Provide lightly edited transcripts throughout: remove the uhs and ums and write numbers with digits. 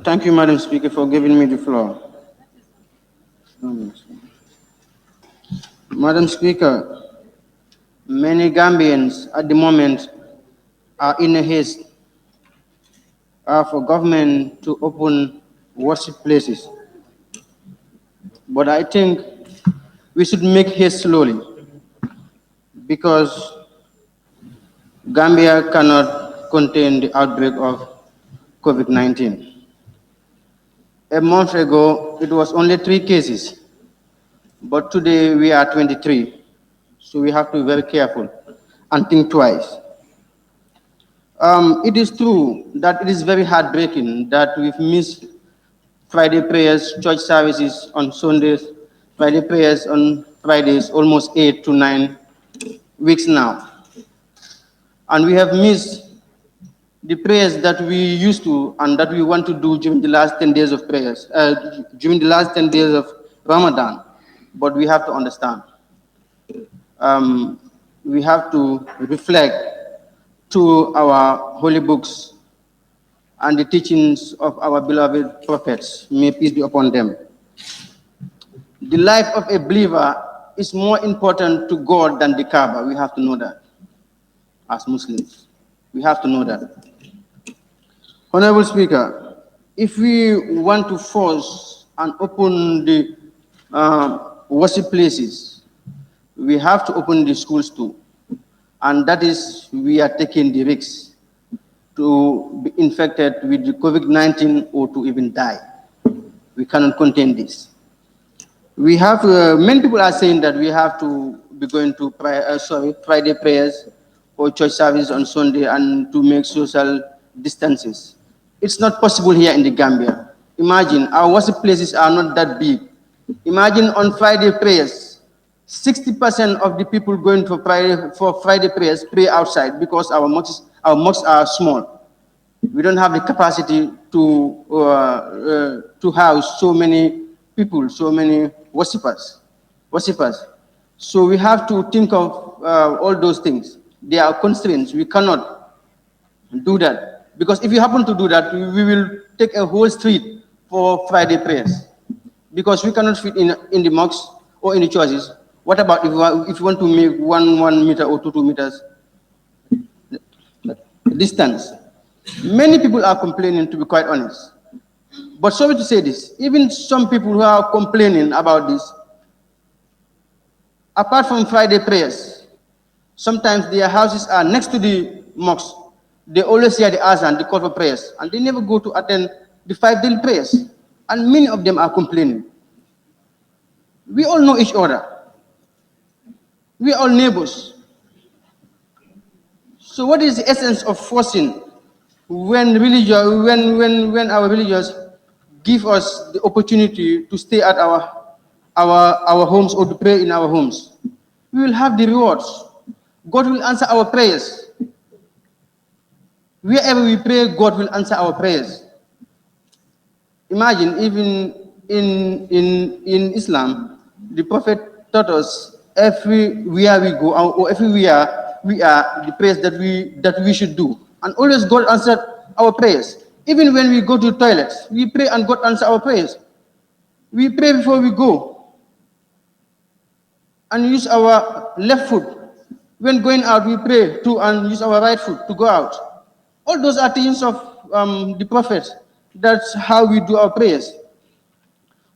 Thank you, Madam Speaker, for giving me the floor. Madam Speaker, many Gambians at the moment are in a haste for government to open worship places. But I think we should make haste slowly because Gambia cannot contain the outbreak of COVID-19. A month ago, it was only 3 cases, but today we are 23. So we have to be very careful and think twice. It is true that it is very heartbreaking that we've missed Friday prayers, church services on Sundays, Friday prayers on Fridays, almost 8 to 9 weeks now. And we have missed the prayers that we used to and that we want to do during the last 10 days of prayers, during the last 10 days of Ramadan. But we have to understand. We have to reflect to our holy books and the teachings of our beloved prophets. May peace be upon them. The life of a believer is more important to God than the Kaaba. We have to know that as Muslims. We have to know that. Honorable Speaker, if we want to force and open the worship places, we have to open the schools too. And that is, we are taking the risk to be infected with the COVID-19 or to even die. We cannot contain this. We have, many people are saying that we have to be going to Friday prayers or church service on Sunday and to make social distances. It's not possible here in the Gambia. Imagine, our worship places are not that big. Imagine on Friday prayers, 60% of the people going for Friday prayers pray outside because our mosques are small. We don't have the capacity to house so many people, so many worshippers. So we have to think of all those things. There are constraints. We cannot do that because if you happen to do that, we will take a whole street for Friday prayers because we cannot fit in the mosques or in the churches. What about if you want to make 1 meter or 2 meters distance? Many people are complaining, to be quite honest. But sorry to say this, even some people who are complaining about this, apart from Friday prayers, sometimes their houses are next to the mosque. They always hear the azan, the call for prayers, and they never go to attend the 5 daily prayers. And many of them are complaining. We all know each other. We are all neighbors. So what is the essence of forcing when our religious give us the opportunity to stay at our homes or to pray in our homes? We will have the rewards. God will answer our prayers. Wherever we pray, God will answer our prayers. Imagine, even in Islam, the Prophet taught us everywhere we go or everywhere we are, the prayers that we should do. And always God answered our prayers. Even when we go to toilets, we pray and God answers our prayers. We pray before we go and use our left foot. When going out, we pray too and use our right foot to go out. All those are things of the prophets. That's how we do our prayers.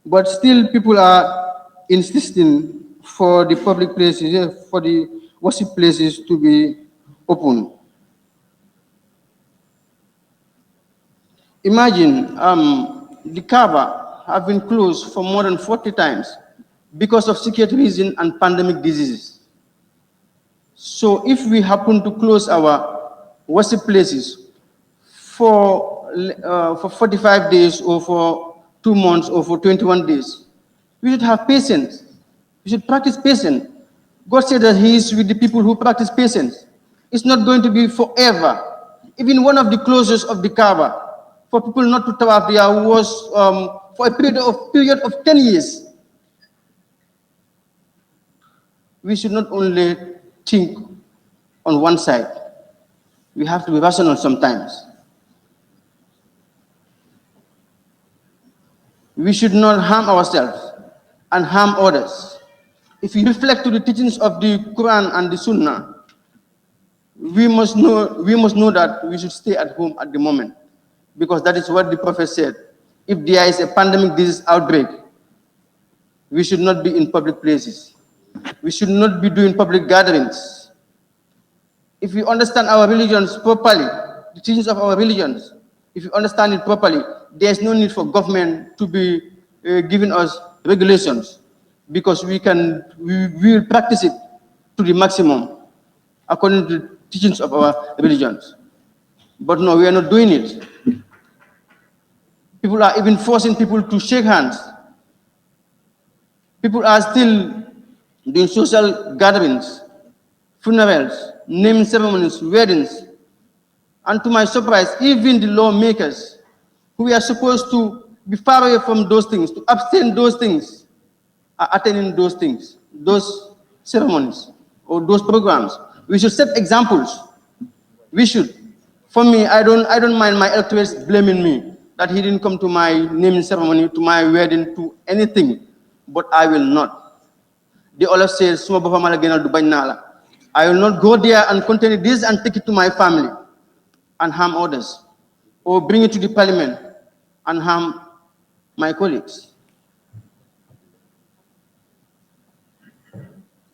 But still, people are insisting for the public places, for the worship places to be open. Imagine the Kaaba have been closed for more than 40 times because of security reasons and pandemic diseases. So if we happen to close our worship places for 45 days or for 2 months or for 21 days, we should have patience. We should practice patience. God said that He is with the people who practice patience. It's not going to be forever. Even one of the closures of the Kaaba, for people not to tawaf there was for a period of 10 years. We should not only think on one side. We have to be rational sometimes. We should not harm ourselves and harm others. If we reflect to the teachings of the Quran and the Sunnah, we must know that we should stay at home at the moment, because that is what the Prophet said. If there is a pandemic disease outbreak, we should not be in public places. We should not be doing public gatherings. If we understand our religions properly, the teachings of our religions, if you understand it properly, there is no need for government to be giving us regulations, because we will practice it to the maximum according to the teachings of our religions. But no, we are not doing it. People are even forcing people to shake hands. People are still doing social gatherings, funerals, naming ceremonies, weddings. And to my surprise, even the lawmakers, who are supposed to be far away from those things, to abstain those things, are attending those things, those ceremonies, or those programs. We should set examples. We should. For me, I don't mind my electors blaming me that he didn't come to my naming ceremony, to my wedding, to anything, but I will not. They always say, I will not go there and continue this and take it to my family and harm others, or bring it to the parliament and harm my colleagues.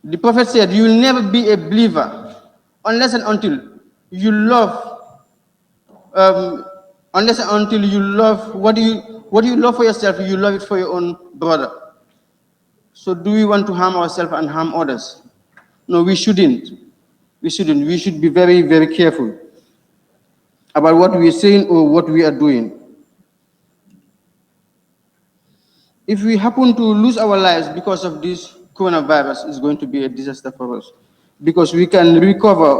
The Prophet said, you will never be a believer unless and until you love, what you love for yourself, you love it for your own brother. So do we want to harm ourselves and harm others? No, we shouldn't. We shouldn't. We should be very, very careful about what we are saying or what we are doing. If we happen to lose our lives because of this coronavirus, it's going to be a disaster for us, because we can recover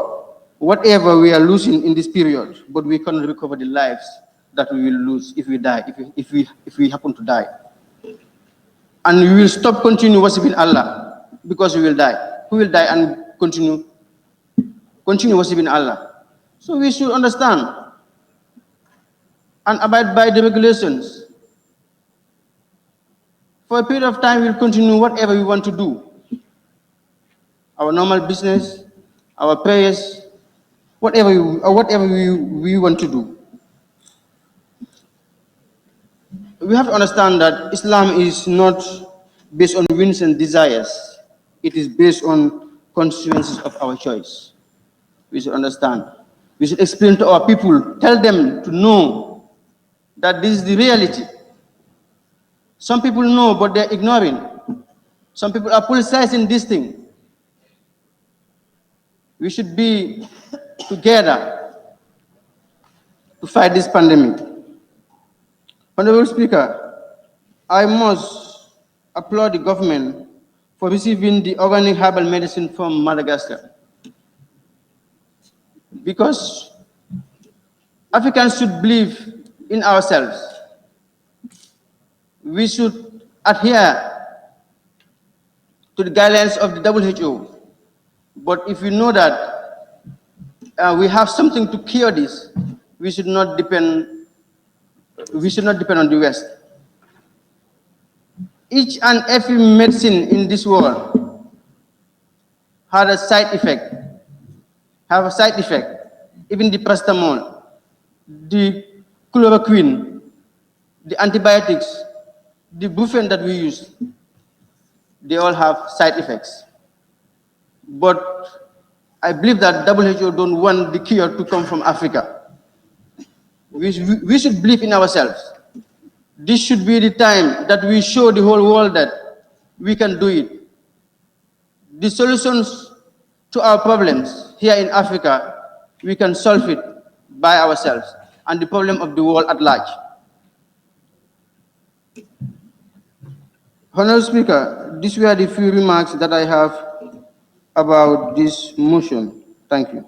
whatever we are losing in this period, but we cannot recover the lives that we will lose if we die, if we happen to die. And we will stop continue worshiping Allah, because we will die. Who will die and continue worshiping Allah? So we should understand and abide by the regulations. For a period of time, we'll continue whatever we want to do. Our normal business, our prayers, whatever we want to do. We have to understand that Islam is not based on whims and desires. It is based on consequences of our choice. We should understand. We should explain to our people, tell them to know that this is the reality. Some people know, but they're ignoring. Some people are politicizing this thing. We should be together to fight this pandemic. Honorable Speaker, I must applaud the government for receiving the organic herbal medicine from Madagascar, because Africans should believe in ourselves. We should adhere to the guidelines of the WHO. But if we know that we have something to cure this, we should not depend on the West. Each and every medicine in this world had a side effect. Even the paracetamol, the chloroquine, the antibiotics, the brufen that we use, they all have side effects. But I believe that WHO don't want the cure to come from Africa. We should believe in ourselves. This should be the time that we show the whole world that we can do it. The solutions to our problems here in Africa, we can solve it by ourselves, and the problem of the world at large. Honorable Speaker, these were the few remarks that I have about this motion. Thank you.